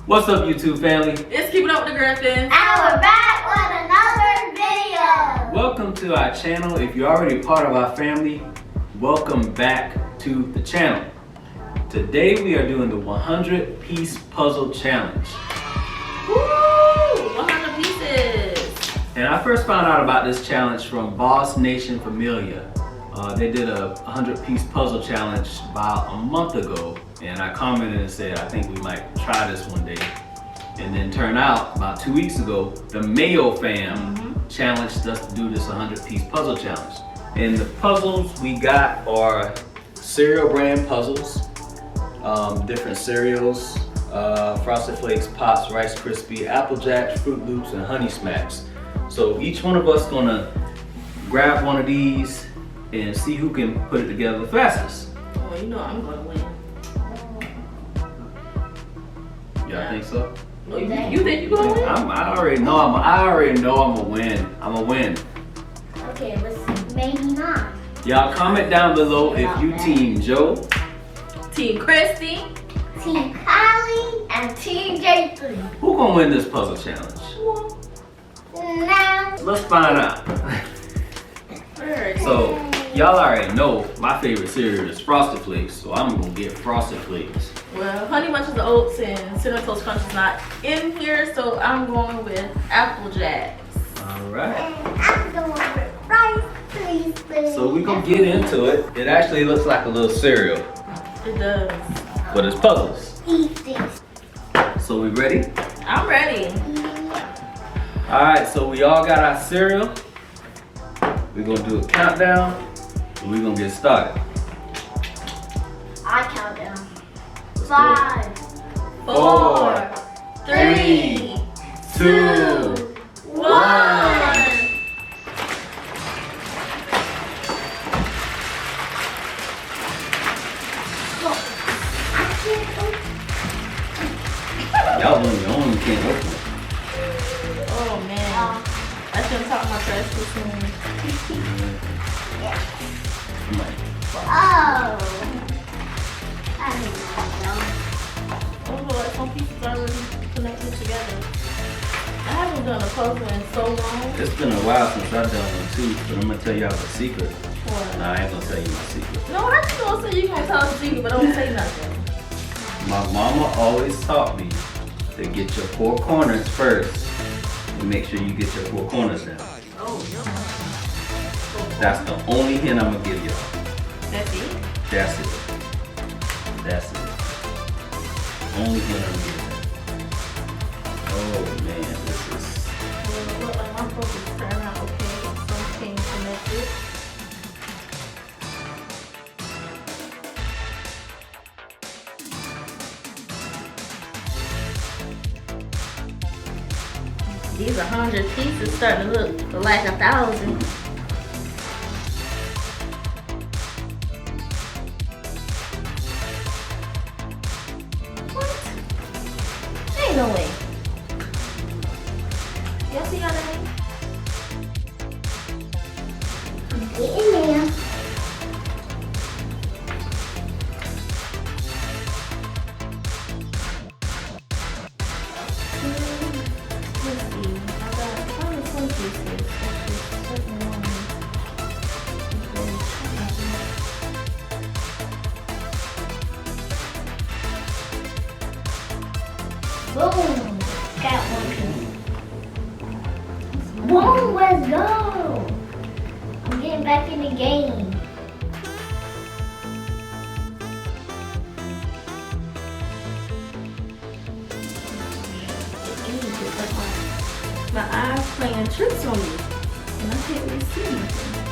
What's up, YouTube family? It's Keeping Up with the Griffins. And we're back with another video. Welcome to our channel. If you're already part of our family, welcome back to the channel. Today we are doing the 100-piece puzzle challenge. Woo! 100 pieces. And I first found out about this challenge from Boss Nation Familia. They did a 100-piece puzzle challenge about a month ago, and I commented and said I think we might try this one day. And then turned out about 2 weeks ago, the Mayo fam challenged us to do this 100-piece puzzle challenge. And the puzzles we got are cereal brand puzzles, different cereals, Frosted Flakes, Pops, Rice Krispie, Apple Jacks, Fruit Loops, and Honey Smacks. So each one of us gonna grab one of these and see who can put it together the fastest. Oh, you know I'm gonna win. Y'all think so? Oh, you think you gonna win? I already know I'm gonna win. I'm gonna win. Okay, let's maybe not. Y'all comment down below if you team Joe, Team Christy, Team Kylie, and Team Jason. who gonna win this puzzle challenge? Now, Let's find out. Alright. So y'all already know my favorite cereal is Frosted Flakes, so I'm gonna get Frosted Flakes. Well, Honey Bunches of Oats and Cinnamon Toast Crunch is not in here, so I'm going with Apple Jacks. Alright. I'm going with rice, please. So we gonna get into it. It actually looks like a little cereal, It does. Uh-huh. but it's puzzles. Eat this. So we ready? I'm ready. Alright, so we all got our cereal. We're gonna do a countdown and we're gonna get started. I count down. Let's 5, 4, 3, 2, 1. Y'all on your own, you can't open it. Oh man. I shouldn't talk my trash too soon. I'm like, Oh. I didn't know. Oh, like some pieces already connected together. I haven't done a puzzle in so long. it's been a while since I've done one too, but I'm gonna tell y'all a secret. What? Nah, I ain't gonna tell you my secret. No, I just gonna say you gonna tell us a secret, but don't say nothing. My mama always taught me to get your four corners first and make sure you get your four corners down. Oh, no. That's the only hint I'm gonna give y'all. That's it? That's it. That's it. Only hint I'm gonna give you. Oh man, this is. Well, it look like my focus turned out okay. Something connected. These 100 pieces starting to look like 1,000. What? Ain't no way. Y'all see how that is? Get in there. Let's see. I got probably some pieces. Actually, certain ones. Boom. Got one piece. Boom, let's go. I'm getting back in the game. My eyes playing tricks on me, and I can't really see anything.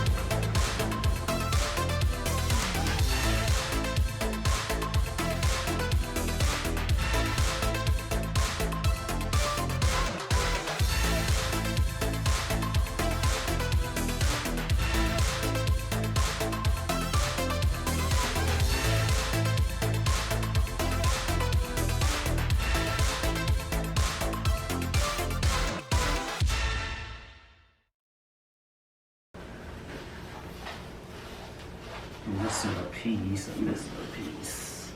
I'm missing a piece. I'm missing a piece.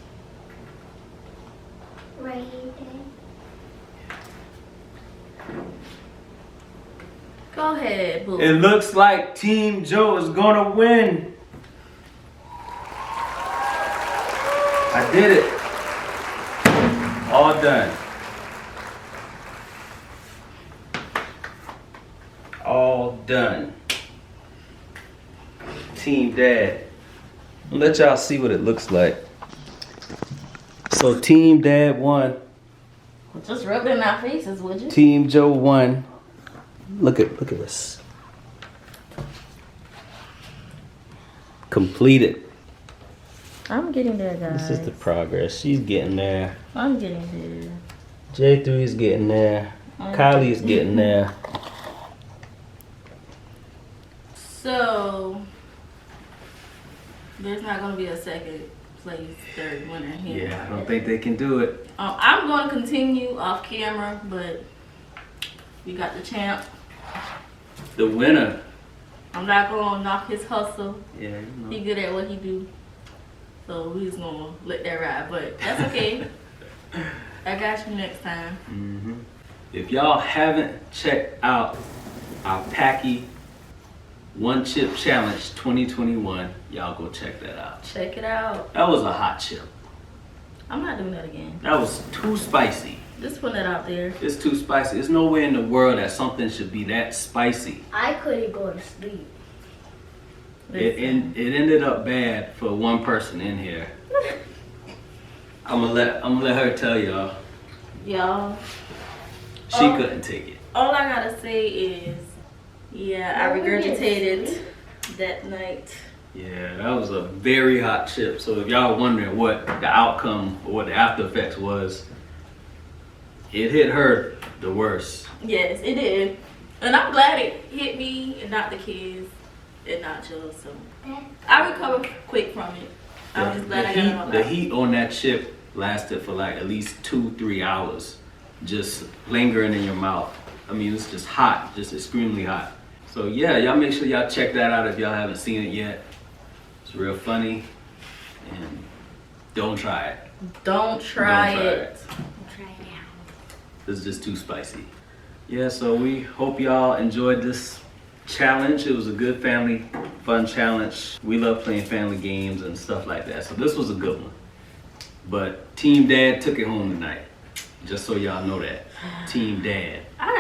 Right there. Go ahead, boo. It looks like Team Joe is gonna win. I did it. All done. All done. Team Dad. I'll let y'all see what it looks like. So Team Dad won. Just rub it in our faces, would you? Team Joe won. Look at this. Completed. I'm getting there, guys. This is the progress. She's getting there. I'm getting there. J3 is getting there. Kylie is getting there. So there's not gonna be a second place, third winner here. Yeah, I don't think they can do it. I'm gonna continue off camera, but we got the champ. The winner. I'm not gonna knock his hustle. Yeah, He good at what he do. So we just gonna let that ride, but that's okay. I got you next time. If y'all haven't checked out our Packy One Chip Challenge 2021, y'all go check that out. Check it out. That was a hot chip. I'm not doing that again. That was too spicy. Just put that out there. It's too spicy. There's no way in the world that something should be that spicy. I couldn't go to sleep. It ended up bad for one person in here. I'm gonna let her tell y'all. Y'all, She couldn't take it. all I gotta say is, yeah, I regurgitated that night. Yeah, that was a very hot chip. So if y'all wondering what the outcome or what the after effects was, it hit her the worst. Yes, it did. And I'm glad it hit me and not the kids and not Jill. So I recovered quick from it. I'm just glad I got it on The heat on that chip lasted for like at least 2-3 hours, just lingering in your mouth. I mean, it's just hot, just extremely hot. So yeah, y'all make sure y'all check that out if y'all haven't seen it yet. It's real funny, and don't try it. Don't try Don't it. Try it out. It's just too spicy. Yeah, so we hope y'all enjoyed this challenge. It was a good family fun challenge. We love playing family games and stuff like that. So this was a good one. But Team Dad took it home tonight. Just so y'all know that. Team Dad. I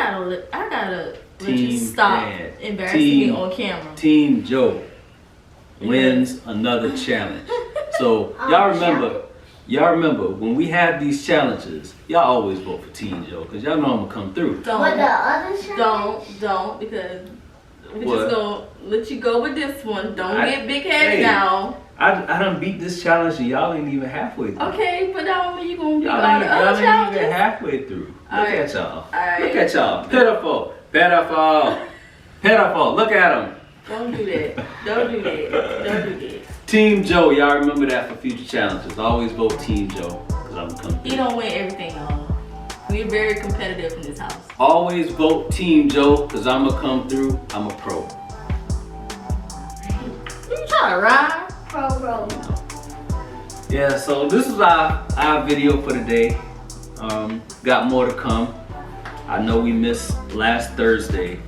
gotta let you Team stop Dad. embarrassing me on camera. Team Joe wins another challenge. So y'all remember when we have these challenges, y'all always vote for Team Joe because y'all know I'm gonna come through. But the other challenge? Don't, because we're What? just gonna let you go with this one. Don't get big headed Hey. now. I done beat this challenge and y'all ain't even halfway through. Okay, but that don't mean you gonna beat all Y'all the ain't other even challenges. halfway through. All Look right. at y'all. All right. Look at y'all. Pitiful. Pitiful. Pitiful. Look at them. Don't do that. Don't do that. Don't do that. Team Joe, y'all remember that for future challenges. Always vote Team Joe, because I'm coming He through. don't win everything, y'all. We're very competitive in this house. Always vote Team Joe, because I'm going to come through. I'm a pro. You trying to rhyme? Pro. Yeah, so this is our video for today. Got more to come. I know we missed last Thursday,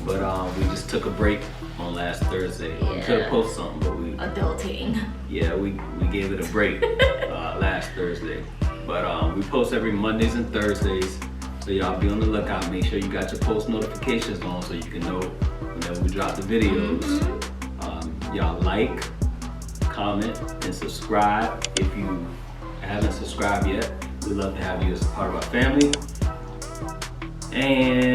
but we just took a break on last Thursday. We Yeah. could have posted something, but Adulting. we gave it a break last Thursday. But we post every Mondays and Thursdays, so y'all be on the lookout. Make sure you got your post notifications on so you can know whenever we drop the videos. Y'all like, comment, and subscribe if you haven't subscribed yet. We'd love to have you as a part of our family. And